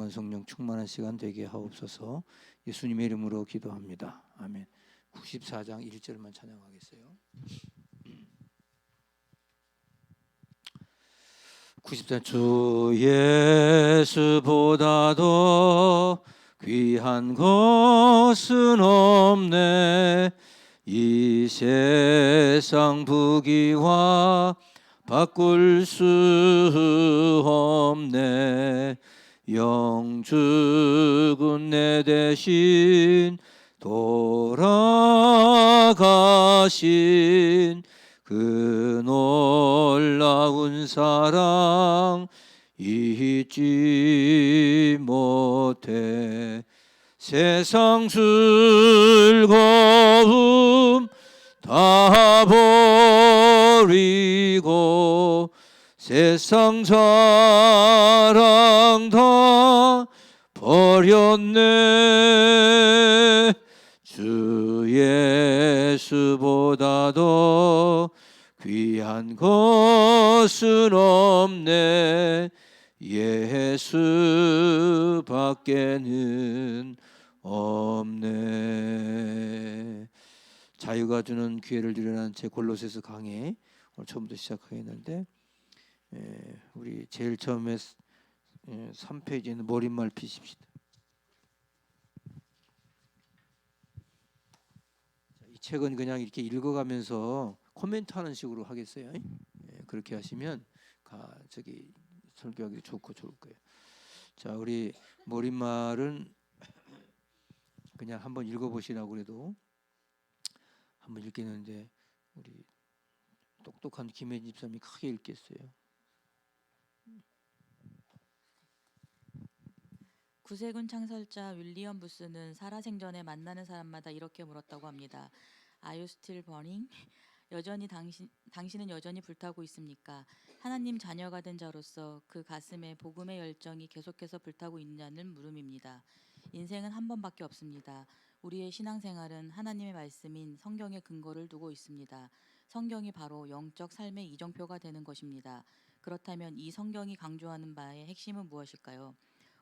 성령 충만한 시간 되게 하옵소서. 예수님의 이름으로 기도합니다. 아멘. 94장 1절만 찬양하겠어요. 94. 주 예수보다도 귀한 것은 없네. 이 세상 부귀와 바꿀 수 없네. 영죽은 내 대신 돌아가신 그 놀라운 사랑 잊지 못해. 세상 즐거움 다 버리고 세상 자랑 다 버렸네. 주 예수보다도 귀한 것은 없네. 예수밖에는 없네. 자유가 주는 기회를 주려는 제 골로새서 강의 오늘 처음부터 시작하겠는데, 우리 제일 처음에 3페이지에는 머릿말 피십시다. 이 책은 그냥 이렇게 읽어가면서 코멘트하는 식으로 하겠어요. 그렇게 하시면 설교하기 좋을 거예요. 자, 우리 머릿말은 그냥 한번 읽어보시라고 그래도 한번 읽겠는데, 우리 똑똑한 김혜진 집사님이 크게 읽겠어요. 구세군 창설자 윌리엄 부스는 살아생전에 만나는 사람마다 이렇게 물었다고 합니다. Are you still burning? 당신은 여전히 불타고 있습니까? 하나님 자녀가 된 자로서 그 가슴에 복음의 열정이 계속해서 불타고 있느냐는 물음입니다. 인생은 한 번밖에 없습니다. 우리의 신앙생활은 하나님의 말씀인 성경에 근거를 두고 있습니다. 성경이 바로 영적 삶의 이정표가 되는 것입니다. 그렇다면 이 성경이 강조하는 바의 핵심은 무엇일까요?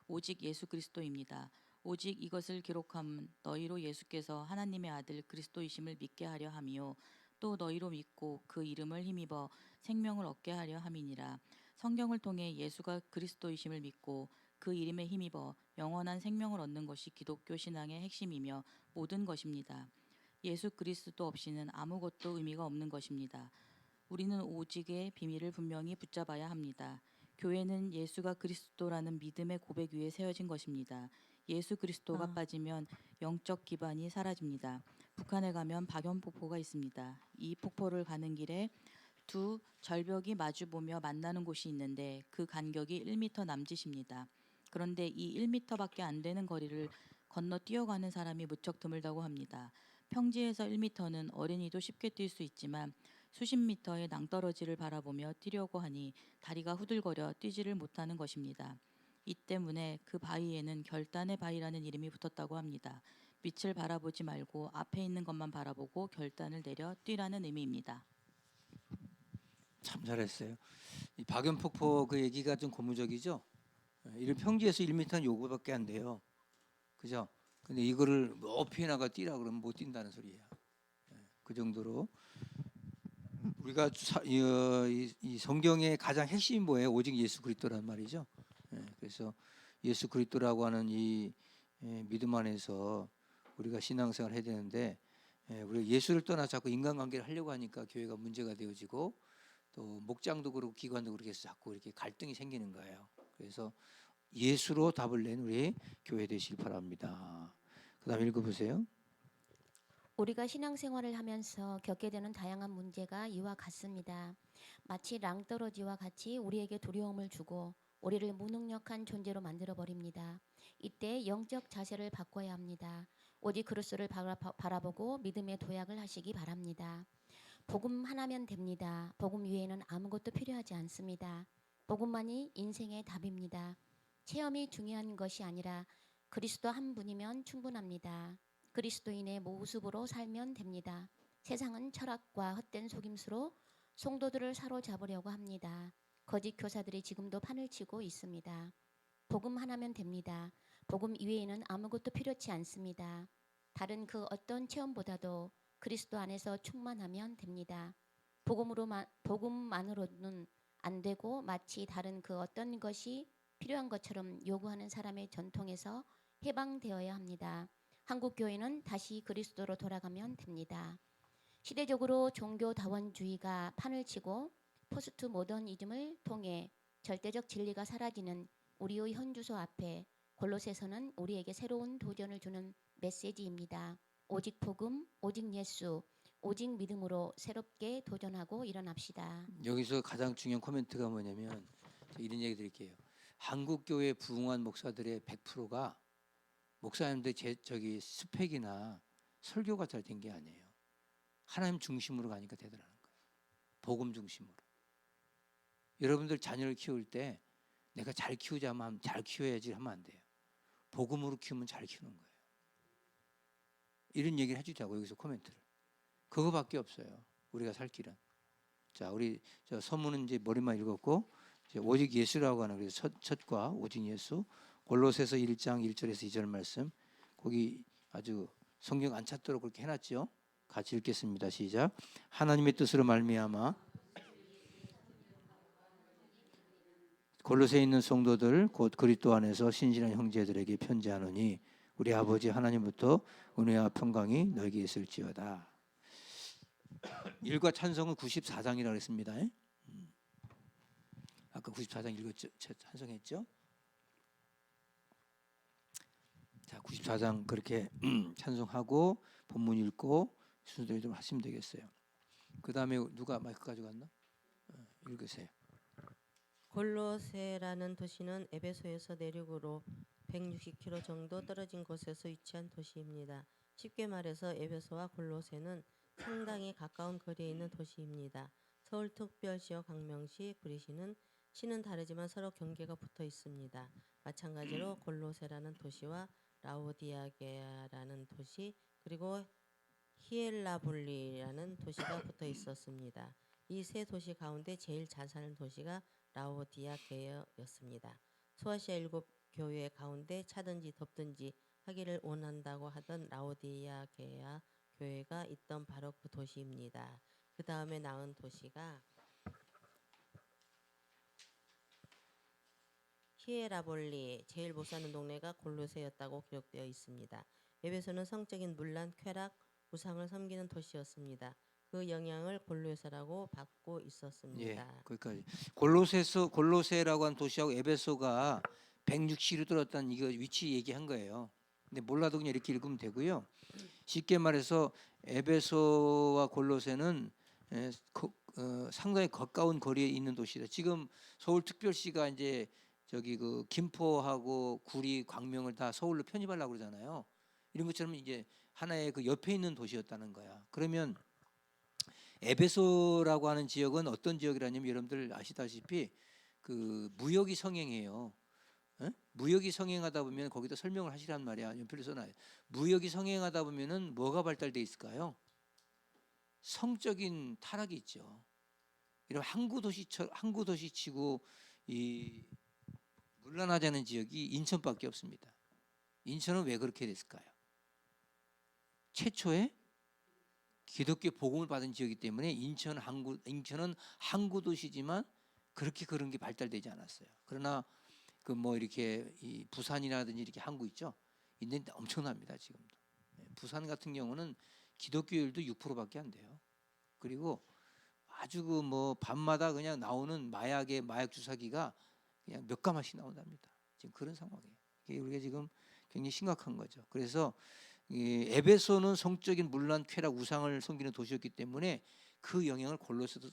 오직 예수 그리스도입니다. 오직 이것을 기록함은 너희로 예수께서 하나님의 아들 그리스도이심을 믿게 하려 함이요 또 너희로 믿고 그 이름을 힘입어 생명을 얻게 하려 함이니라. 성경을 통해 예수가 그리스도이심을 믿고 그 이름에 힘입어 영원한 생명을 얻는 것이 기독교 신앙의 핵심이며 모든 것입니다. 예수 그리스도 없이는 아무것도 의미가 없는 것입니다. 우리는 오직의 비밀을 분명히 붙잡아야 합니다. 교회는 예수가 그리스도라는 믿음의 고백 위에 세워진 것입니다. 예수 그리스도가 빠지면 영적 기반이 사라집니다. 북한에 가면 박연폭포가 있습니다. 이 폭포를 가는 길에 두 절벽이 마주보며 만나는 곳이 있는데 그 간격이 1m 남짓입니다. 그런데 이 1m밖에 안 되는 거리를 건너 뛰어가는 사람이 무척 드물다고 합니다. 평지에서 1m는 어린이도 쉽게 뛸 수 있지만 수십 미터의 낭떠러지를 바라보며 뛰려고 하니 다리가 후들거려 뛰지를 못하는 것입니다. 이 때문에 그 바위에는 결단의 바위라는 이름이 붙었다고 합니다. 빛을 바라보지 말고 앞에 있는 것만 바라보고 결단을 내려 뛰라는 의미입니다. 참 잘했어요. 이 박연폭포 그 얘기가 좀 고무적이죠. 이런 평지에서 1m는 요거밖에 안 돼요. 그죠? 근데 이거를 높이 나가 뛰라 그러면 못 뛴다는 소리예요. 그 정도로 우리가 이 성경의 가장 핵심이 뭐예요? 오직 예수 그리스도란 말이죠. 그래서 예수 그리스도라고 하는 이 믿음 안에서 우리가 신앙생활을 해야 되는데, 우리가 예수를 떠나 자꾸 인간관계를 하려고 하니까 교회가 문제가 되어지고, 또 목장도 그렇고 기관도 그렇게 해서 자꾸 이렇게 갈등이 생기는 거예요. 그래서 예수로 답을 낸 우리 교회 되시길 바랍니다. 그다음 읽어보세요. 우리가 신앙생활을 하면서 겪게 되는 다양한 문제가 이와 같습니다. 마치 낭떠러지와 같이 우리에게 두려움을 주고 우리를 무능력한 존재로 만들어버립니다. 이때 영적 자세를 바꿔야 합니다. 오직 그리스도를 바라보고 믿음의 도약을 하시기 바랍니다. 복음 하나면 됩니다. 복음 외에는 아무것도 필요하지 않습니다. 복음만이 인생의 답입니다. 체험이 중요한 것이 아니라 그리스도 한 분이면 충분합니다. 그리스도인의 모습으로 살면 됩니다. 세상은 철학과 헛된 속임수로 성도들을 사로잡으려고 합니다. 거짓 교사들이 지금도 판을 치고 있습니다. 복음 하나면 됩니다. 복음 이외에는 아무것도 필요치 않습니다. 다른 그 어떤 체험보다도 그리스도 안에서 충만하면 됩니다. 복음만으로는 안 되고 마치 다른 그 어떤 것이 필요한 것처럼 요구하는 사람의 전통에서 해방되어야 합니다. 한국 교회는 다시 그리스도로 돌아가면 됩니다. 시대적으로 종교다원주의가 판을 치고 포스트 모더니즘을 통해 절대적 진리가 사라지는 우리의 현주소 앞에 골로새서는 우리에게 새로운 도전을 주는 메시지입니다. 오직 복음, 오직 예수, 오직 믿음으로 새롭게 도전하고 일어납시다. 여기서 가장 중요한 코멘트가 뭐냐면 이런 얘기 드릴게요. 한국 교회 부흥한 목사들의 100%가 목사님들 저기 스펙이나 설교가 잘 된 게 아니에요. 하나님 중심으로 가니까 되더라는 거예요. 복음 중심으로. 여러분들 자녀를 키울 때 내가 잘 키우자면 잘 키워야지 하면 안 돼요. 복음으로 키우면 잘 키우는 거예요. 이런 얘기를 해주자고 여기서 코멘트를. 그거밖에 없어요. 우리가 살 길은. 자, 우리 저 서문은 이제 머리만 읽었고 이제 오직 예수라고 하는 그래서 첫과 오직 예수. 골로새서 1장 1절에서 2절 말씀. 거기 아주 성경 안 찾도록 그렇게 해놨죠. 같이 읽겠습니다. 시작. 하나님의 뜻으로 말미암아 골로새에 있는 성도들 곧 그리스도 안에서 신실한 형제들에게 편지하노니 우리 아버지 하나님부터 은혜와 평강이 너에게 있을지어다. 일과 찬송은 94장이라고 했습니다. 아까 94장 읽었죠? 찬송했죠? 자, 94장 그렇게 찬송하고 본문 읽고 순서대로 좀 하시면 되겠어요. 그 다음에 누가 마이크 가져갔나? 읽으세요. 골로새라는 도시는 에베소에서 내륙으로 160km 정도 떨어진 곳에서 위치한 도시입니다. 쉽게 말해서 에베소와 골로새는 상당히 가까운 거리에 있는 도시입니다. 서울특별시와 광명시, 구리시는 시는 다르지만 서로 경계가 붙어 있습니다. 마찬가지로 골로새라는 도시와 라오디아게라는 도시 그리고 히엘라볼리라는 도시가 붙어 있었습니다. 이 세 도시 가운데 제일 잘 사는 도시가 라오디아게였습니다. 소아시아 7교회 가운데 차든지 덥든지 하기를 원한다고 하던 라오디아게아 교회가 있던 바로 그 도시입니다. 그 다음에 나온 도시가 히에라볼리, 제일 못 사는 동네가 골로새였다고 기록되어 있습니다. 에베소는 성적인 문란, 쾌락, 우상을 섬기는 도시였습니다. 그 영향을 골로새라고 받고 있었습니다. 예, 거기까지. 골로새라고 한 도시하고 에베소가 160로 떨어졌다는 이거 위치 얘기한 거예요. 근데 몰라도 그냥 이렇게 읽으면 되고요. 쉽게 말해서 에베소와 골로새는 상당히 가까운 거리에 있는 도시다. 지금 서울특별시가 이제 저기 그 김포하고 구리, 광명을 다 서울로 편입하려고 그러잖아요. 이런 것처럼 이제 하나의 그 옆에 있는 도시였다는 거야. 그러면 에베소라고 하는 지역은 어떤 지역이라냐면 여러분들 아시다시피 그 무역이 성행해요. 무역이 성행하다 보면 거기다 설명을 하시란 말이야. 연필로 써놔요. 무역이 성행하다 보면은 뭐가 발달돼 있을까요? 성적인 타락이 있죠. 이런 항구 도시치고 이 물러나지 않은 지역이 인천밖에 없습니다. 인천은 왜 그렇게 됐을까요? 최초의 기독교 복음을 받은 지역이기 때문에 인천은 항구 도시지만 그렇게 그런 게 발달되지 않았어요. 그러나 그 뭐 이렇게 이 부산이라든지 이렇게 항구 있죠. 있는데 엄청납니다 지금도. 부산 같은 경우는 기독교율도 6%밖에 안 돼요. 그리고 아주 그 뭐 밤마다 그냥 나오는 마약 주사기가 그냥 몇 가마씩 나온답니다. 지금 그런 상황이에요. 이게 우리가 지금 굉장히 심각한 거죠. 그래서 이 에베소는 성적인 문란, 쾌락, 우상을 섬기는 도시였기 때문에 그 영향을 골로새도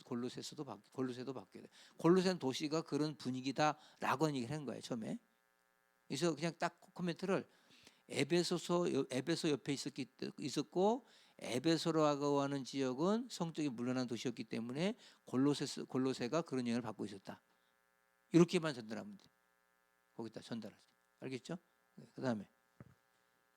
받게 돼. 골로새는 도시가 그런 분위기다라고 얘기를 한 거예요 처음에. 그래서 그냥 딱 코멘트를 에베소 옆에 있었고 에베소라고 하는 지역은 성적인 문란한 도시였기 때문에 골로새가 그런 영향을 받고 있었다. 이렇게만 전달하면 돼. 거기다 전달하지. 알겠죠? 그다음에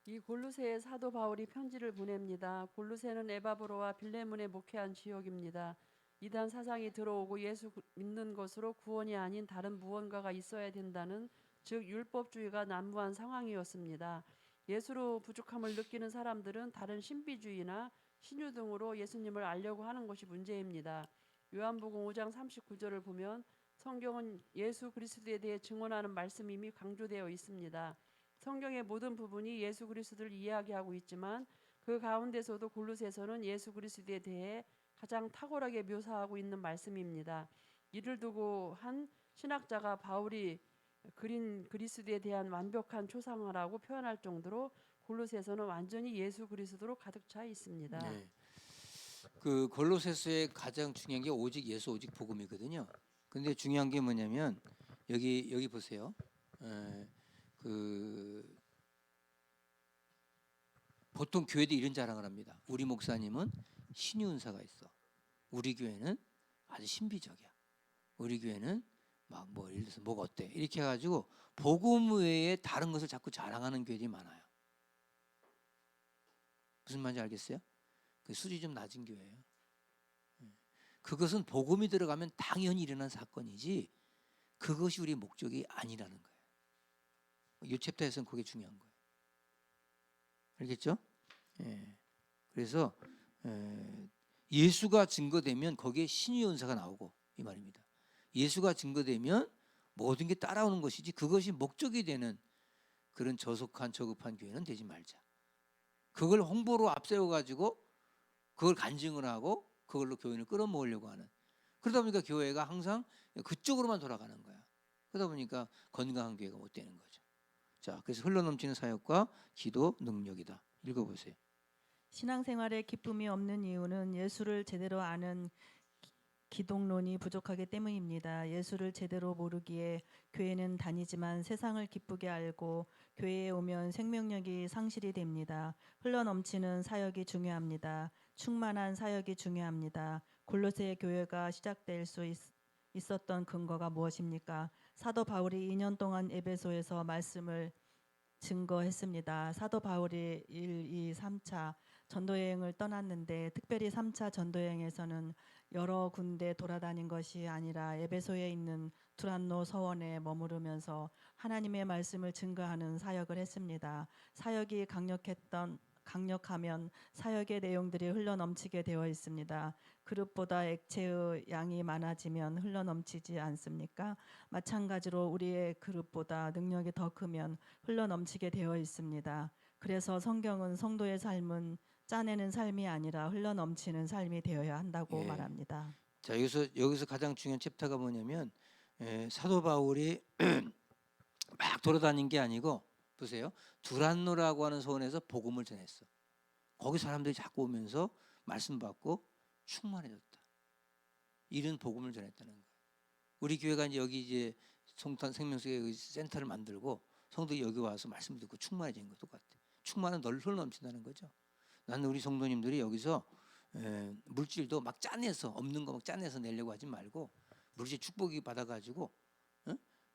이 골로새에 사도 바울이 편지를 보냅니다. 골로새는 에바브로와 빌레몬에 목회한 지역입니다. 이단 사상이 들어오고 예수 믿는 것으로 구원이 아닌 다른 무언가가 있어야 된다는 즉 율법주의가 난무한 상황이었습니다. 예수로 부족함을 느끼는 사람들은 다른 신비주의나 신유 등으로 예수님을 알려고 하는 것이 문제입니다. 요한복음 5장 39절을 보면 성경은 예수 그리스도에 대해 증언하는 말씀이 이미 강조되어 있습니다. 성경의 모든 부분이 예수 그리스도를 이야기하고 있지만 그 가운데서도 골로새서는 예수 그리스도에 대해 가장 탁월하게 묘사하고 있는 말씀입니다. 이를 두고 한 신학자가 바울이 그린 그리스도에 대한 완벽한 초상화라고 표현할 정도로 골로새서는 완전히 예수 그리스도로 가득 차 있습니다. 네. 그 골로새서의 가장 중요한 게 오직 예수 오직 복음이거든요. 근데 중요한 게 뭐냐면 여기 보세요. 그 보통 교회도 이런 자랑을 합니다. 우리 목사님은 신유 은사가 있어. 우리 교회는 아주 신비적이야. 우리 교회는 막 뭐 예를 들어서 뭐가 어때 이렇게 해가지고 복음 외에 다른 것을 자꾸 자랑하는 교회들이 많아요. 무슨 말인지 알겠어요? 그 수준이 좀 낮은 교회예요. 그것은 복음이 들어가면 당연히 일어난 사건이지 그것이 우리의 목적이 아니라는 거예요. 이 챕터에서는 그게 중요한 거예요. 알겠죠? 예. 그래서 예수가 증거되면 거기에 신유 은사가 나오고 이 말입니다. 예수가 증거되면 모든 게 따라오는 것이지 그것이 목적이 되는 그런 저속한 저급한 교회는 되지 말자. 그걸 홍보로 앞세워가지고 그걸 간증을 하고 그걸로 교인을 끌어모으려고 하는 그러다 보니까 교회가 항상 그쪽으로만 돌아가는 거야. 그러다 보니까 건강한 교회가 못 되는 거죠. 자, 그래서 흘러넘치는 사역과 기도 능력이다. 읽어보세요. 신앙생활에 기쁨이 없는 이유는 예수를 제대로 아는 기독론이 부족하기 때문입니다. 예수를 제대로 모르기에 교회는 다니지만 세상을 기쁘게 알고 교회에 오면 생명력이 상실이 됩니다. 흘러넘치는 사역이 중요합니다. 충만한 사역이 중요합니다. 골로새 교회가 시작될 수 있었던 근거가 무엇입니까? 사도 바울이 2년 동안 에베소에서 말씀을 증거했습니다. 사도 바울이 1, 2, 3차 전도여행을 떠났는데 특별히 3차 전도여행에서는 여러 군데 돌아다닌 것이 아니라 에베소에 있는 두란노 서원에 머무르면서 하나님의 말씀을 증거하는 사역을 했습니다. 사역이 강력하면 사역의 내용들이 흘러넘치게 되어 있습니다. 그릇보다 액체의 양이 많아지면 흘러넘치지 않습니까? 마찬가지로 우리의 그릇보다 능력이 더 크면 흘러넘치게 되어 있습니다. 그래서 성경은 성도의 삶은 짜내는 삶이 아니라 흘러넘치는 삶이 되어야 한다고 예. 말합니다. 자, 여기서 가장 중요한 챕터가 뭐냐면 사도 바울이 막 돌아다닌 게 아니고 보세요. 두란노라고 하는 소원에서 복음을 전했어. 거기 사람들이 자꾸 오면서 말씀 받고 충만해졌다. 이런 복음을 전했다는 거예요. 우리 교회가 이제 여기 이제 성탄 생명수의 센터를 만들고 성도들이 여기 와서 말씀 듣고 충만해진 거 똑같아. 충만은 널 흘러넘친다는 거죠. 나는 우리 성도님들이 여기서 물질도 막 짜내서 없는 거 막 짜내서 내려고 하지 말고 물질 축복이 받아가지고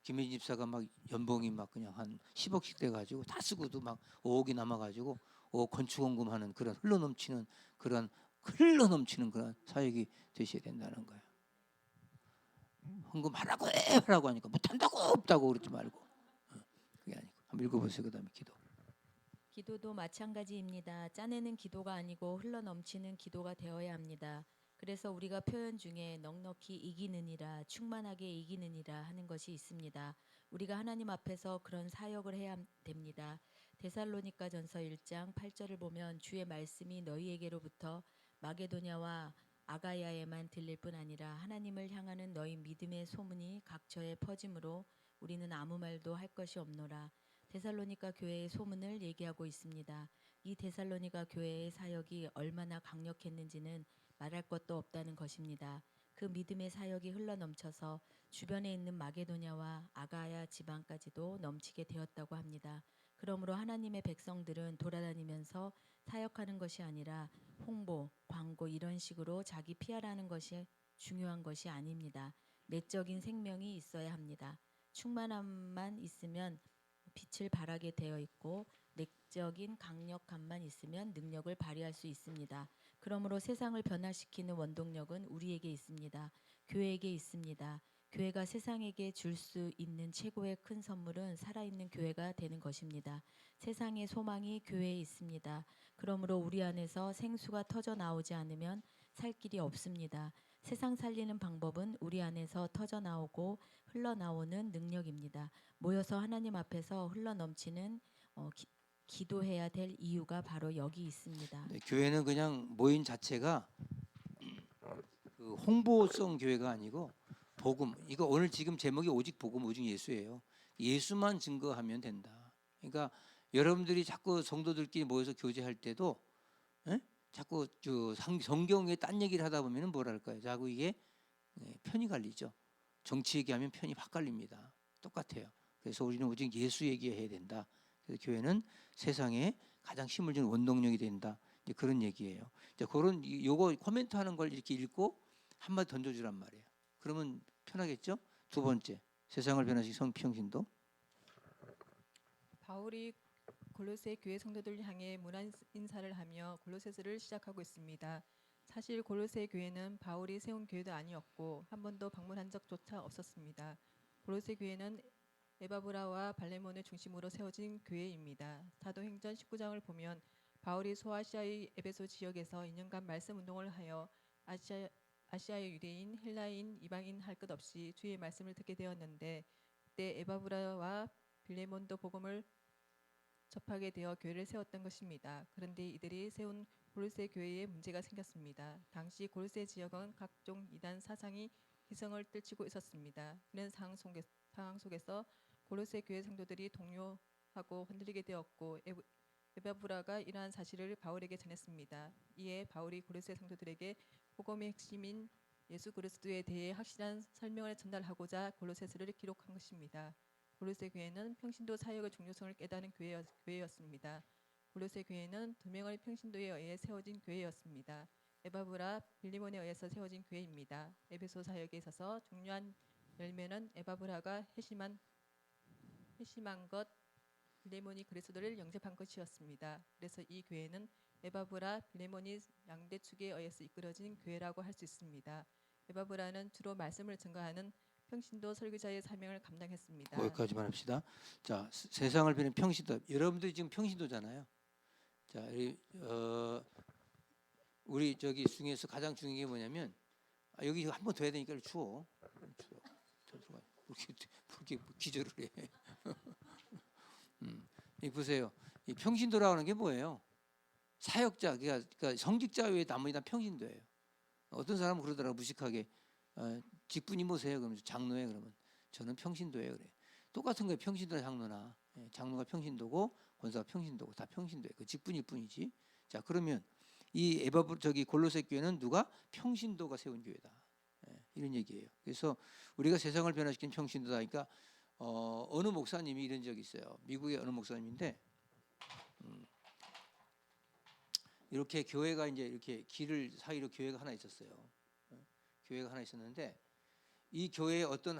김혜진 집사가 막 연봉이 막 그냥 한 10억씩 돼가지고 다 쓰고도 막 5억이 남아가지고 건축원금하는 그런 흘러넘치는 그런 사역이 되셔야 된다는 거예요. 헌금 하라고 하니까 못한다고 없다고 그러지 말고 그게 아니고 한번 읽어보세요. 그다음에 기도. 기도도 마찬가지입니다. 짜내는 기도가 아니고 흘러넘치는 기도가 되어야 합니다. 그래서 우리가 표현 중에 넉넉히 이기느니라, 충만하게 이기느니라 하는 것이 있습니다. 우리가 하나님 앞에서 그런 사역을 해야 됩니다. 데살로니가전서 1장 8절을 보면 주의 말씀이 너희에게로부터 마게도냐와 아가야에만 들릴 뿐 아니라 하나님을 향하는 너희 믿음의 소문이 각처에 퍼짐으로 우리는 아무 말도 할 것이 없노라. 데살로니가 교회의 소문을 얘기하고 있습니다. 이 데살로니가 교회의 사역이 얼마나 강력했는지는 말할 것도 없다는 것입니다. 그 믿음의 사역이 흘러넘쳐서 주변에 있는 마게도냐와 아가야 지방까지도 넘치게 되었다고 합니다. 그러므로 하나님의 백성들은 돌아다니면서 사역하는 것이 아니라 홍보, 광고 이런 식으로 자기 PR하는 것이 중요한 것이 아닙니다. 내적인 생명이 있어야 합니다. 충만함만 있으면 빛을 발하게 되어 있고 내적인 강력함만 있으면 능력을 발휘할 수 있습니다. 그러므로 세상을 변화시키는 원동력은 우리에게 있습니다. 교회에게 있습니다. 교회가 세상에게 줄 수 있는 최고의 큰 선물은 살아있는 교회가 되는 것입니다. 세상의 소망이 교회에 있습니다. 그러므로 우리 안에서 생수가 터져 나오지 않으면 살 길이 없습니다. 세상 살리는 방법은 우리 안에서 터져 나오고 흘러나오는 능력입니다. 모여서 하나님 앞에서 흘러넘치는 기도해야 될 이유가 바로 여기 있습니다. 네, 교회는 그냥 모인 자체가 그 홍보성 교회가 아니고 복음. 이거 오늘 지금 제목이 오직 복음, 오직 예수예요. 예수만 증거하면 된다. 그러니까 여러분들이 자꾸 성도들끼리 모여서 교제할 때도 자꾸 성경에 딴 얘기를 하다 보면은 뭐랄까요? 자꾸 이게 편이 갈리죠. 정치 얘기하면 편이 확 갈립니다. 똑같아요. 그래서 우리는 오직 예수 얘기해야 된다. 그래서 교회는 세상에 가장 힘을 주는 원동력이 된다. 이제 그런 얘기예요. 이제 그런 요거 코멘트하는 걸 이렇게 읽고 한마디 던져주란 말이에요. 그러면 편하겠죠? 두 번째, 세상을 변화시킨 성평신도. 바울이 골로새 교회 성도들 향해 문안 인사를 하며 골로새서를 시작하고 있습니다. 사실 골로새 교회는 바울이 세운 교회도 아니었고 한 번도 방문한 적조차 없었습니다. 골로새 교회는 에바브라와 발레몬을 중심으로 세워진 교회입니다. 사도행전 19장을 보면 바울이 소아시아의 에베소 지역에서 2년간 말씀 운동을 하여 아시아의 유대인, 헬라인, 이방인 할 것 없이 주의 말씀을 듣게 되었는데 그때 에바브라와 빌레몬도 복음을 접하게 되어 교회를 세웠던 것입니다. 그런데 이들이 세운 골로새 교회에 문제가 생겼습니다. 당시 골로새 지역은 각종 이단 사상이 기성을 떨치고 있었습니다. 이런 상황 속에서 골로새 교회 성도들이 동요하고 흔들리게 되었고 에바브라가 이러한 사실을 바울에게 전했습니다. 이에 바울이 골로새 성도들에게 복음의 핵심인 예수 그리스도에 대해 확실한 설명을 전달하고자 골로새서를 기록한 것입니다. 골로새 교회는 평신도 사역의 중요성을 깨닫는 교회였습니다. 골로새 교회는 2명의 평신도에 의해 세워진 교회였습니다. 에바브라, 빌리몬에 의해서 세워진 교회입니다. 에베소 사역에 있어서 중요한 열매는 에바브라가 회심한 것, 빌레몬이 그리스도를 영접한 것이었습니다. 그래서 이 교회는 에바브라, 빌레몬이 양대 축에 의해서 이끌어진 교회라고 할 수 있습니다. 에바브라는 주로 말씀을 증거하는 평신도 설교자의 사명을 감당했습니다. 거기까지만 합시다. 자, 세상을 변한 평신도. 여러분들이 지금 평신도잖아요. 자, 우리 저기 중에서 가장 중요한 게 뭐냐면 여기 한 번 더 해야 되니까 추워. 추워. 그렇게 기절을 해. 이 보세요. 이 평신도라고 하는 게 뭐예요? 사역자, 그러니까 성직자 외에 나머지 다 평신도예요. 어떤 사람은 그러더라고 무식하게 직분이 뭐세요? 그러면서 장로에 그러면 저는 평신도예요. 그래. 똑같은 거예요. 평신도나 장로나 장로가 평신도고 권사가 평신도고 다 평신도예요. 그 직분일 뿐이지. 자 그러면 이 저기 골로새 교회는 누가 평신도가 세운 교회다. 이런 얘기예요. 그래서 우리가 세상을 변화시킨 평신도다. 그러니까 어느 목사님이 이런 적이 있어요. 미국의 어느 목사님인데 이렇게 교회가 이제 이렇게 길 사이로 교회가 하나 있었어요. 교회가 하나 있었는데 이 교회에 어떤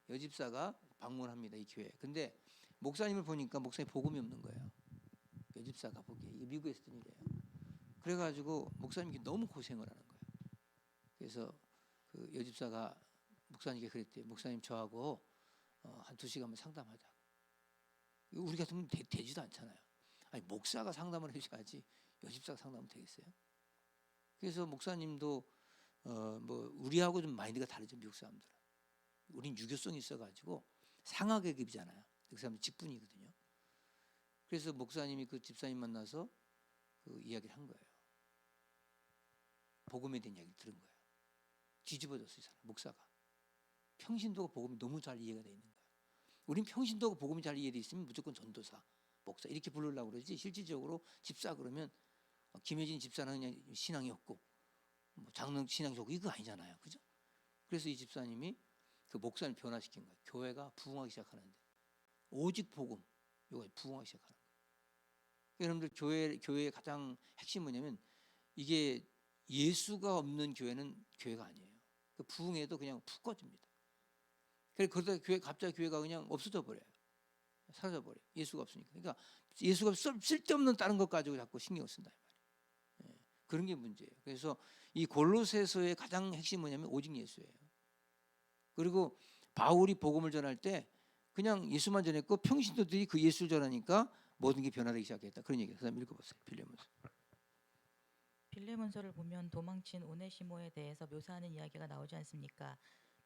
여집사가 방문합니다. 이 교회. 근데 목사님을 보니까 목사님 복음이 없는 거예요. 여집사가 보기에 이게 미국에 있었던 일이에요. 그래가지고 목사님이 너무 고생을 하는 거예요. 그래서 그 여집사가 목사님께 그랬대요. 목사님 저하고 한 2시간만 상담하자. 우리 같으면 되지도 않잖아요. 아니 목사가 상담을 해줘야지 여집사가 상담은 되겠어요? 그래서 목사님도 뭐 우리하고 좀 마인드가 다르죠. 미국 사람들은. 우린 유교성이 있어가지고 상하계급이잖아요. 그 사람들 직분이거든요. 그래서 목사님이 그 집사님 만나서 그 이야기를 한 거예요. 복음에 대한 이야기를 들은 거예요. 뒤집어졌어요. 이 사람 목사가. 평신도가 복음이 너무 잘 이해가 돼 있는 거예요. 우린 평신도가 복음이 잘 이해돼 있으면 무조건 전도사, 목사 이렇게 부르려고 그러지 실질적으로 집사 그러면 김혜진 집사는 그냥 신앙이 없고 뭐 장로 신앙이 없고 이거 아니잖아요. 그죠? 그래서 이 집사님이 그 목사를 변화시킨 거예요. 교회가 부흥하기 시작하는데 오직 복음 이거 부흥하기 시작하는 거예요. 여러분들 교회의 가장 핵심은 뭐냐면 이게 예수가 없는 교회는 교회가 아니에요. 그 부흥해도 그냥 푹 꺼집니다. 그러다 갑자기 교회가 그냥 없어져 버려요. 사라져 버려요. 예수가 없으니까. 그러니까 예수가 쓸데없는 다른 것 가지고 자꾸 신경을 쓴다 이 말이에요. 그런 게 문제예요. 그래서 이 골로새서의 가장 핵심은 뭐냐면 오직 예수예요. 그리고 바울이 복음을 전할 때 그냥 예수만 전했고 평신도들이 그 예수를 전하니까 모든 게 변화되기 시작했다. 그런 얘기예요. 그다음 읽어보세요. 빌레몬서. 빌레몬서를 보면 도망친 오네시모에 대해서 묘사하는 이야기가 나오지 않습니까?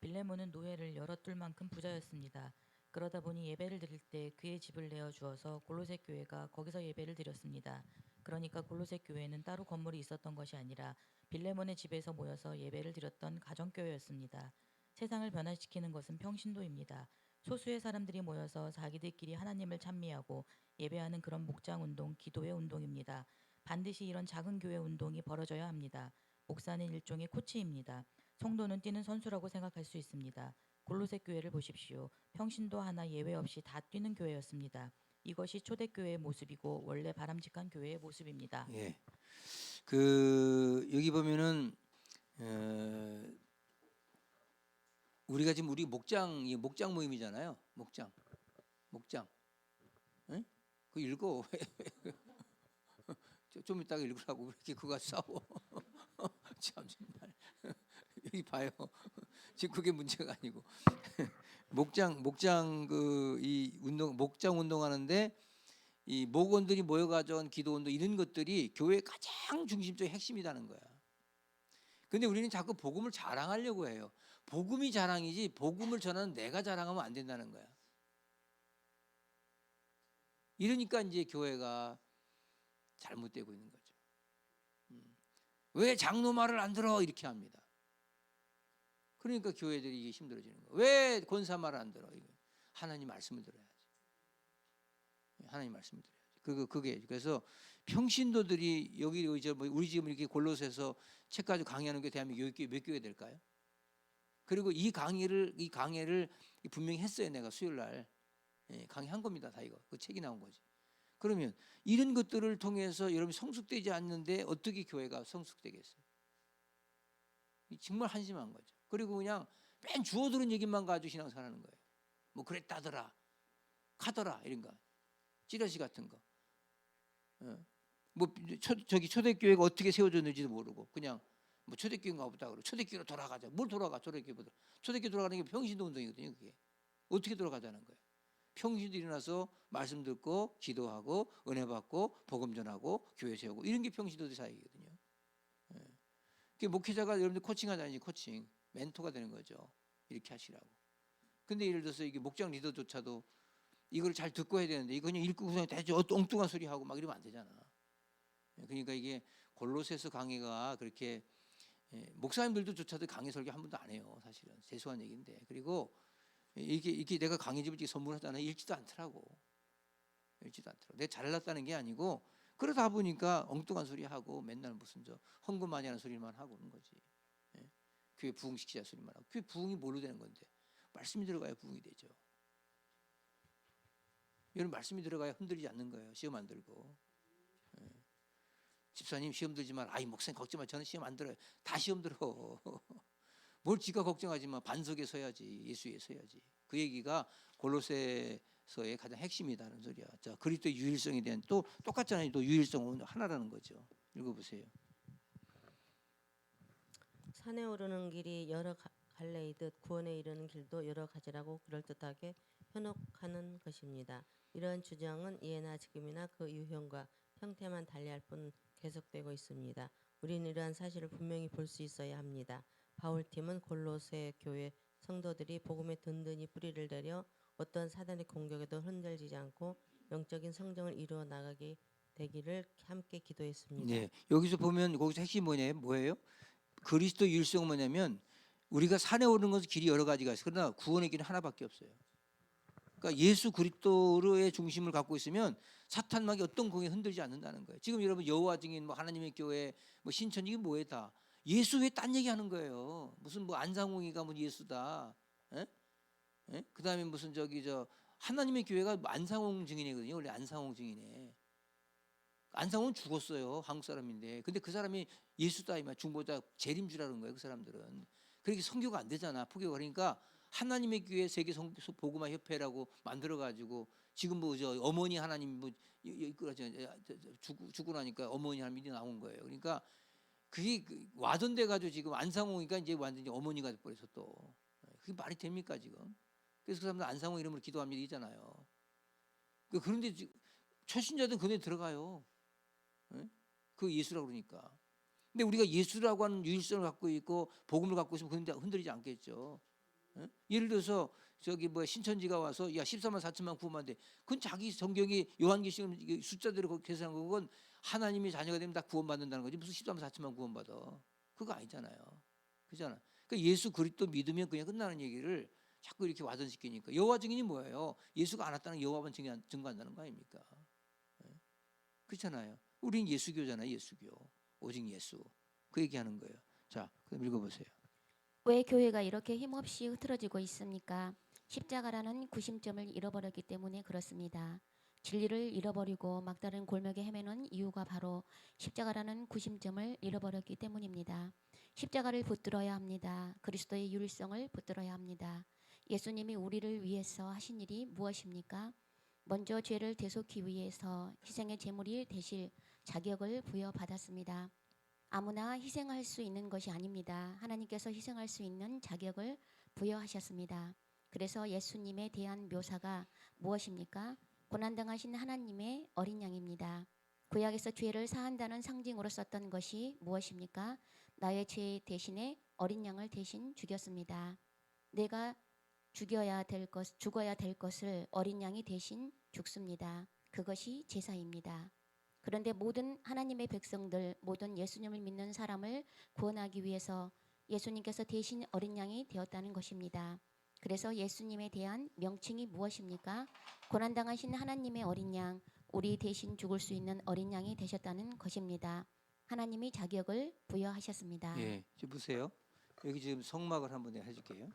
빌레몬은 노예를 여러 뚫 만큼 부자였습니다. 그러다 보니 예배를 드릴 때 그의 집을 내어 주어서 골로새 교회가 거기서 예배를 드렸습니다. 그러니까 골로새 교회는 따로 건물이 있었던 것이 아니라 빌레몬의 집에서 모여서 예배를 드렸던 가정교회였습니다. 세상을 변화시키는 것은 평신도입니다. 소수의 사람들이 모여서 자기들끼리 하나님을 찬미하고 예배하는 그런 목장 운동, 기도의 운동입니다. 반드시 이런 작은 교회 운동이 벌어져야 합니다. 목사는 일종의 코치입니다. 성도는 뛰는 선수라고 생각할 수 있습니다. 골로새 교회를 보십시오. 평신도 하나 예외 없이 다 뛰는 교회였습니다. 이것이 초대교회의 모습이고 원래 바람직한 교회의 모습입니다. 예. 그 여기 보면은 우리가 지금 우리 목장 모임이잖아요. 목장. 응? 그 읽어. 좀 이따가 읽으라고 왜 이렇게 그거 싸워. 참 정말. 여기 봐요. 지금 그게 문제가 아니고 목장 그 이 운동 목장 운동하는데 이 목원들이 모여 가져온 기도 운동 이런 것들이 교회의 가장 중심적인 핵심이라는 거야. 근데 우리는 자꾸 복음을 자랑하려고 해요. 복음이 자랑이지 복음을 전하는 내가 자랑하면 안 된다는 거야. 이러니까 이제 교회가 잘못되고 있는 거죠. 왜 장로 말을 안 들어 이렇게 합니다. 그러니까 교회들이 이게 힘들어지는 거예요. 왜 권사 말을 안 들어? 이거 하나님 말씀을 들어야지. 하나님 말씀을 들어야지. 그게 그래서 평신도들이 여기 우리 지금 이렇게 골로새서 책 가지고 강의하는 게 대한민국 몇 교회 될까요? 그리고 이 강의를 분명히 했어요. 내가 수요일 날 강의한 겁니다. 다 이거 그 책이 나온 거지. 그러면 이런 것들을 통해서 여러분이 성숙되지 않는데 어떻게 교회가 성숙되겠어요? 정말 한심한 거죠. 그리고 그냥 맨 주워 들은 얘기만 가지고 신앙생활하는 거예요. 뭐 그랬다더라, 카더라 이런 거, 찌라시 같은 거. 뭐 저기 초대교회가 어떻게 세워졌는지도 모르고 그냥 뭐 초대교회인가 보다 그러고 초대교회로 돌아가자. 뭘 돌아가 초대교회보다. 초대교회 돌아가는 게 평신도 운동이거든요. 그게 어떻게 돌아가자는 거예요. 평신도 일어나서 말씀 듣고 기도하고 은혜 받고 복음 전하고 교회 세우고 이런 게 평신도들 사역이거든요. 그 목회자가 여러분들 코칭하자니 코칭 멘토가 되는 거죠. 이렇게 하시라고. 근데 예를 들어서 이게 목장 리더조차도 이걸 잘 듣고 해야 되는데 이거 그냥 읽고 그냥 대충 엉뚱한 소리 하고 막 이러면 안 되잖아. 그러니까 이게 골로새서 강의가 그렇게 목사님들도조차도 강의 설교 한 번도 안 해요. 사실은 세수한 얘기인데 그리고 이게 내가 강의집을 선물하잖아요. 읽지도 않더라고. 내가 잘났다는 게 아니고 그러다 보니까 엉뚱한 소리 하고 맨날 무슨 헌금 많이 하는 소리만 하고 그런 거지. 교회 부흥시키자 소리만 하고. 교회 부흥이 뭘로 되는 건데? 말씀이 들어가야 부흥이 되죠. 여러분 말씀이 들어가야 흔들리지 않는 거예요. 시험 안 들고. 집사님 시험 들지 마. 아이 목사님 걱정 마. 저는 시험 안 들어요. 다 시험 들어. 뭘 지가 걱정하지 마. 반석에 서야지. 예수에 서야지. 그 얘기가 골로새서의 가장 핵심이다는 소리야. 자, 그리스도의 유일성에 대한 또 똑같잖아요. 또 유일성은 하나라는 거죠. 읽어보세요. 산에 오르는 길이 여러 갈래이듯 구원에 이르는 길도 여러 가지라고 그럴듯하게 현혹하는 것입니다. 이러한 주장은 이해나 지금이나 그 유형과 형태만 달리할 뿐 계속되고 있습니다. 우리는 이러한 사실을 분명히 볼 수 있어야 합니다. 바울팀은 골로새 교회 성도들이 복음에 든든히 뿌리를 내려 어떤 사단의 공격에도 흔들리지 않고 영적인 성장을 이루어 나가게 되기를 함께 기도했습니다. 네, 여기서 보면 거기서 핵심이 뭐예요? 그리스도 유일성은 뭐냐면 우리가 산에 오르는 것은 길이 여러 가지가 있어요. 그러나 구원의 길은 하나밖에 없어요. 그러니까 예수 그리스도의 중심을 갖고 있으면 사탄막이 어떤 공에 흔들지 않는다는 거예요. 지금 여러분 여호와 증인, 뭐 하나님의 교회, 뭐 신천 이게 뭐예요 다? 예수 외에 딴 얘기하는 거예요. 무슨 뭐 안상홍이가 뭐 예수다. 그다음에 무슨 하나님의 교회가 안상홍 증인이거든요. 원래 안상홍 증인에. 안상홍은 죽었어요. 한국 사람인데. 근데 그 사람이 예수다 이말 중보자 재림주라는 거예요. 그 사람들은. 그렇게 선교가 안 되잖아. 포교가. 그러니까 하나님의 교회 세계 복음화 협회라고 만들어 가지고 지금 뭐 어머니 하나님 뭐 죽고 나니까 어머니 하나님이 나온 거예요. 그러니까 그게 와전돼 가지고 지금 안상홍이가 이제 완전히 어머니가 돼 버려서 또 그게 말이 됩니까 지금? 그래서 그 사람들 안상호 이름으로 기도합니다 이잖아요. 그런데 초신자들 그네 들어가요. 예? 그 예수라고 그러니까. 근데 우리가 예수라고 하는 유일성을 갖고 있고 복음을 갖고 있으면 그런데 흔들리지 않겠죠. 예? 예를 들어서 저기 뭐 신천지가 와서 야 14만 4천만 구원만 돼. 그건 자기 성경이 요한계시록 숫자대로 계산한 거 그건 하나님의 자녀가 되면 다 구원받는다는 거지 무슨 14만 4천만 구원받아. 그거 아니잖아요. 그잖아. 그러니까 예수 그리스도 믿으면 그냥 끝나는 얘기를 자꾸 이렇게 와전시키니까 여호와 증인이 뭐예요? 예수가 안 왔다는 여호와만 증거한다는 거 아닙니까? 예? 그렇잖아요. 우린 예수교잖아요. 예수교. 오직 예수. 그 얘기하는 거예요. 자, 그럼 읽어보세요. 왜 교회가 이렇게 힘없이 흐트러지고 있습니까? 십자가라는 구심점을 잃어버렸기 때문에 그렇습니다. 진리를 잃어버리고 막다른 골목에 헤매는 이유가 바로 십자가라는 구심점을 잃어버렸기 때문입니다. 십자가를 붙들어야 합니다. 그리스도의 유일성을 붙들어야 합니다. 예수님이 우리를 위해서 하신 일이 무엇입니까? 먼저 죄를 대속히 위해서 희생의 제물이 되실 자격을 부여받았습니다. 아무나 희생할 수 있는 것이 아닙니다. 하나님께서 희생할 수 있는 자격을 부여하셨습니다. 그래서 예수님에 대한 묘사가 무엇입니까? 고난당하신 하나님의 어린 양입니다. 구약에서 죄를 사한다는 상징으로 썼던 것이 무엇입니까? 나의 죄 대신에 어린 양을 대신 죽였습니다. 내가 죽어야 될 것을 어린 양이 대신 죽습니다. 그것이 제사입니다. 그런데 모든 하나님의 백성들, 모든 예수님을 믿는 사람을 구원하기 위해서 예수님께서 대신 어린 양이 되었다는 것입니다. 그래서 예수님에 대한 명칭이 무엇입니까? 고난당하신 하나님의 어린 양, 우리 대신 죽을 수 있는 어린 양이 되셨다는 것입니다. 하나님이 자격을 부여하셨습니다. 예, 지금 보세요. 여기 지금 성막을 한번 내가 해줄게요.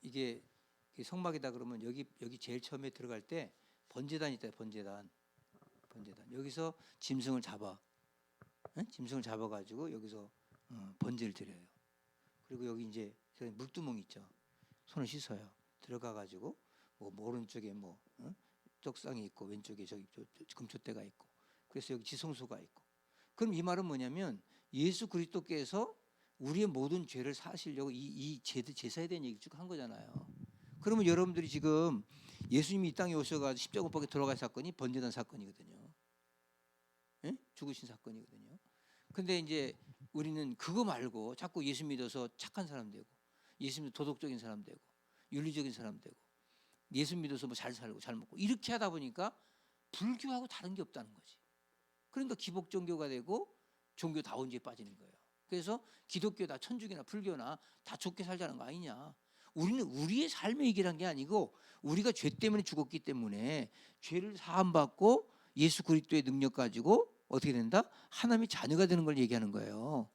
이게 성막이다 그러면 여기 제일 처음에 들어갈 때 번제단이 있다. 번제단. 여기서 짐승을 잡아. 예? 짐승을 잡아가지고 여기서 번제를 드려요. 그리고 여기 이제 물두멍 있죠. 손을 씻어요. 들어가가지고 뭐 오른쪽에 뭐 떡상이 있고 왼쪽에 저기 금초대가 있고. 그래서 여기 지성소가 있고. 그럼 이 말은 뭐냐면 예수 그리스도께서 우리의 모든 죄를 사시려고 이 제사에 대한 얘기 쭉 한 거잖아요. 그러면 여러분들이 지금 예수님이 이 땅에 오셔가지고 십자가 못 박혀 돌아갈 사건이 번제단 사건이거든요. 예? 죽으신 사건이거든요. 근데 이제 우리는 그거 말고 자꾸 예수 믿어서 착한 사람 되고 예수 믿어 도덕적인 사람 되고 윤리적인 사람 되고 예수 믿어서 뭐 잘 살고 잘 먹고 이렇게 하다 보니까 불교하고 다른 게 없다는 거지. 그러니까 기복 종교가 되고 종교다운지에 빠지는 거예요. 그래서 기독교다 천주교나 불교나 다 좋게 살자는 거 아니냐. 우리는 우리의 삶의 얘기를 한 게 아니고 우리가 죄 때문에 죽었기 때문에 죄를 사함받고 예수 그리스도의 능력 가지고 어떻게 된다? 하나님의 자녀가 되는 걸 얘기하는 거예요.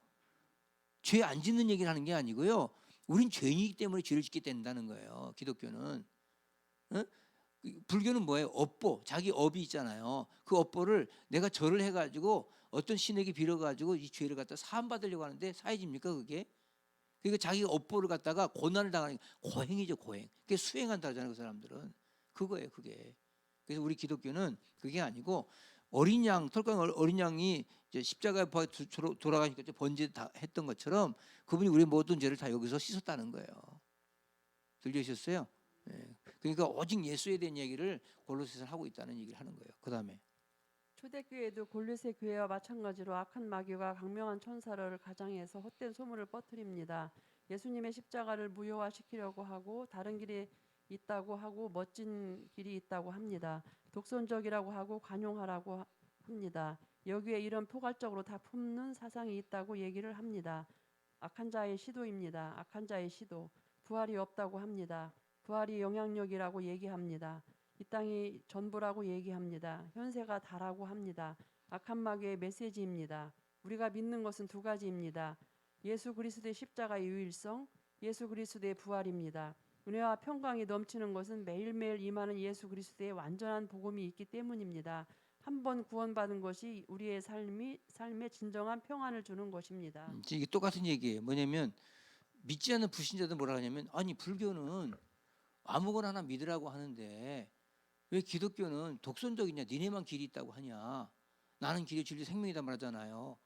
죄 안 짓는 얘기를 하는 게 아니고요. 우린 죄인이기 때문에 죄를 짓게 된다는 거예요. 기독교는. 어? 불교는 뭐예요? 업보, 자기 업이 있잖아요. 그 업보를 내가 절을 해가지고 어떤 신에게 빌어가지고 이 죄를 갖다 사함받으려고 하는데 사해집니까 그게? 그러니까 자기 업보를 갖다가 고난을 당하는 고행이죠, 고행. 그게 수행한다 하잖아요, 그 사람들은. 그거예요, 그게. 그래서 우리 기독교는 그게 아니고 어린 양, 털강 어린 양이 이제 십자가에 돌아가니까 번제 다 했던 것처럼 그분이 우리 모든 죄를 다 여기서 씻었다는 거예요. 들리셨어요? 네. 그러니까 오직 예수에 대한 얘기를 골로새서 하고 있다는 얘기를 하는 거예요. 그 다음에 초대교회도 골로새 교회와 마찬가지로 악한 마귀가 강명한 천사를 가장해서 헛된 소문을 퍼뜨립니다. 예수님의 십자가를 무효화시키려고 하고 다른 길이 있다고 하고 멋진 길이 있다고 합니다. 독선적이라고 하고 관용하라고 합니다. 여기에 이런 포괄적으로 다 품는 사상이 있다고 얘기를 합니다. 악한 자의 시도입니다. 악한 자의 시도. 부활이 없다고 합니다. 부활이 영향력이라고 얘기합니다. 이 땅이 전부라고 얘기합니다. 현세가 다라고 합니다. 악한 마귀의 메시지입니다. 우리가 믿는 것은 두 가지입니다. 예수 그리스도의 십자가의 유일성, 예수 그리스도의 부활입니다. 은혜와 평강이 넘치는 것은 매일매일 임하는 예수 그리스도의 완전한 복음이 있기 때문입니다. 한 번 구원받은 것이 우리의 삶에 진정한 평안을 주는 것입니다. 이게 똑같은 얘기예요. 뭐냐면 믿지 않는 불신자들 뭐라 하냐면 아니 불교는 아무거나 하나 믿으라고 하는데 왜 기독교는 독선적이냐? 니네만 길이 있다고 하냐? 나는 길이 진리 생명이다 말하잖아요.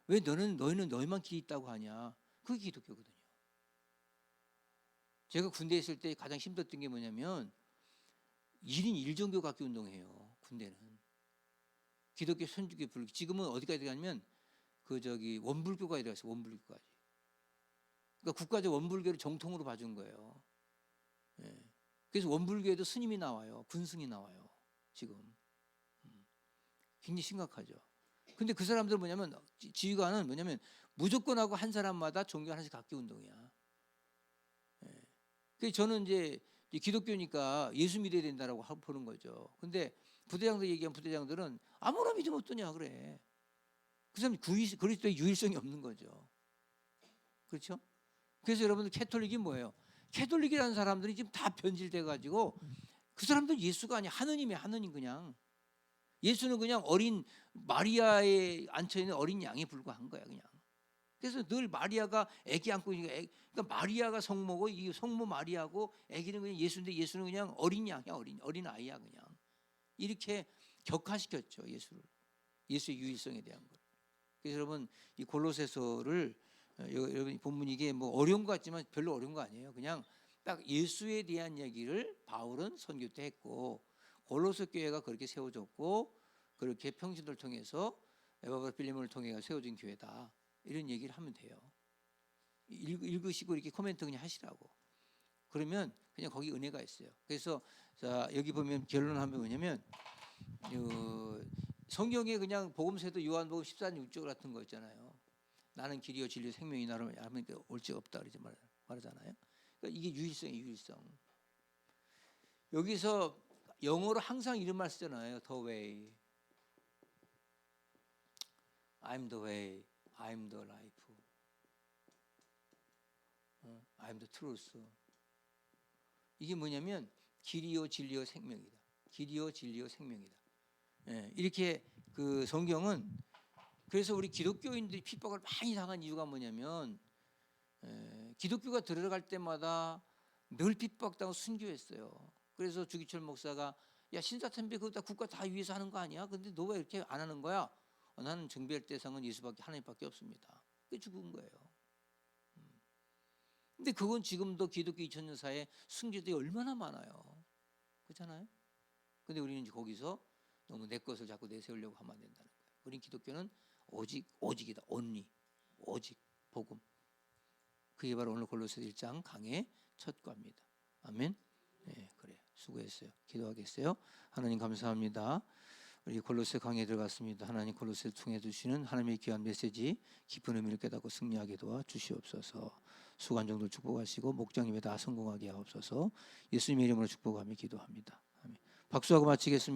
왜 너희는 너희만 길이 있다고 하냐? 그게 기독교거든요. 제가 군대에 있을 때 가장 힘들었던 게 뭐냐면 1인 1종교 갖기 운동해요. 군대는 기독교, 천주교, 불교. 지금은 어디까지 가냐면 그 저기 원불교가 이래서 원불교까지. 그러니까 국가적 원불교를 정통으로 봐준 거예요. 예. 그래서 원불교에도 스님이 나와요. 군승이 나와요. 지금 굉장히 심각하죠. 근데 그 사람들은 뭐냐면 지휘관은 뭐냐면 무조건 하고 한 사람마다 종교 하나씩 갖기 운동이야. 예. 그래서 저는 이제 기독교니까 예수 믿어야 된다라고 보는 거죠. 근데 부대장들 얘기한 부대장들은 아무나 믿으면 어떠냐 그래. 그 사람이 그리스도의 유일성이 없는 거죠. 그렇죠? 그래서 여러분들 캐톨릭이 뭐예요? 캐톨릭이라는 사람들이 지금 다 변질돼 가지고 그 사람들 예수가 아니야. 하느님이야. 하느님 그냥. 예수는 그냥 어린 마리아에 앉혀 있는 어린 양에 불과한 거야 그냥. 그래서 늘 마리아가 아기 안고 있으니까 그러니까 마리아가 성모고 이 성모 마리아고 아기는 그냥 예수인데 예수는 그냥 어린 양이야. 어린 아이야 그냥. 이렇게 격화시켰죠 예수를. 예수의 유일성에 대한 걸. 그래서 여러분 이 골로새서를 여러분 본문 이게 뭐 어려운 것 같지만 별로 어려운 거 아니에요. 그냥 딱 예수에 대한 얘기를 바울은 선교 때 했고 골로새 교회가 그렇게 세워졌고 그렇게 평신도를 통해서 에바브라 빌레몬을 통해 세워진 교회다. 이런 얘기를 하면 돼요. 읽으시고 이렇게 코멘트 그냥 하시라고. 그러면 그냥 거기 은혜가 있어요. 그래서 자 여기 보면 결론하면 뭐냐면 성경에 그냥 복음서에도 요한복음 14장 6절 같은 거 있잖아요. 나는 길이요 진리요 생명이 나로 하나님께 올 적 없다 그러지 말하잖아요. 그러니까 이게 유일성이에요. 유일성. 여기서 영어로 항상 이런 말 쓰잖아요. The way. I'm the way. I'm the life. I'm the truth. 이게 뭐냐면 길이요 진리요 생명이다. 길이요 진리요 생명이다. 예, 이렇게 그 성경은 그래서 우리 기독교인들이 핍박을 많이 당한 이유가 뭐냐면 기독교가 들어갈 때마다 늘 핍박당하고 순교했어요. 그래서 주기철 목사가 야 신사참배 그거 다 국가 다 위해서 하는 거 아니야? 근데 너 왜 이렇게 안 하는 거야? 나는 정배할 대상은 예수밖에 하나님밖에 없습니다. 그게 죽은 거예요. 근데 그건 지금도 기독교 2000년 사이에 순교들이 얼마나 많아요. 그렇잖아요? 근데 우리는 이제 거기서 너무 내 것을 자꾸 내세우려고 하면 안 된다는 거예요. 우린 기독교는 오직이다. only. 오직 복음. 그게 바로 오늘 골로새 1장 강의 첫 과입니다. 아멘. 네, 그래요. 수고했어요. 기도하겠어요. 하나님 감사합니다. 우리 골로새 강의에 들어갔습니다. 하나님 골로새를 통해 주시는 하나님의 귀한 메시지 깊은 의미를 깨닫고 승리하게 도와 주시옵소서. 수고한 종들 축복하시고 목장님에 다 성공하게 하옵소서. 예수님의 이름으로 축복하며 기도합니다. 아멘. 박수하고 마치겠습니다.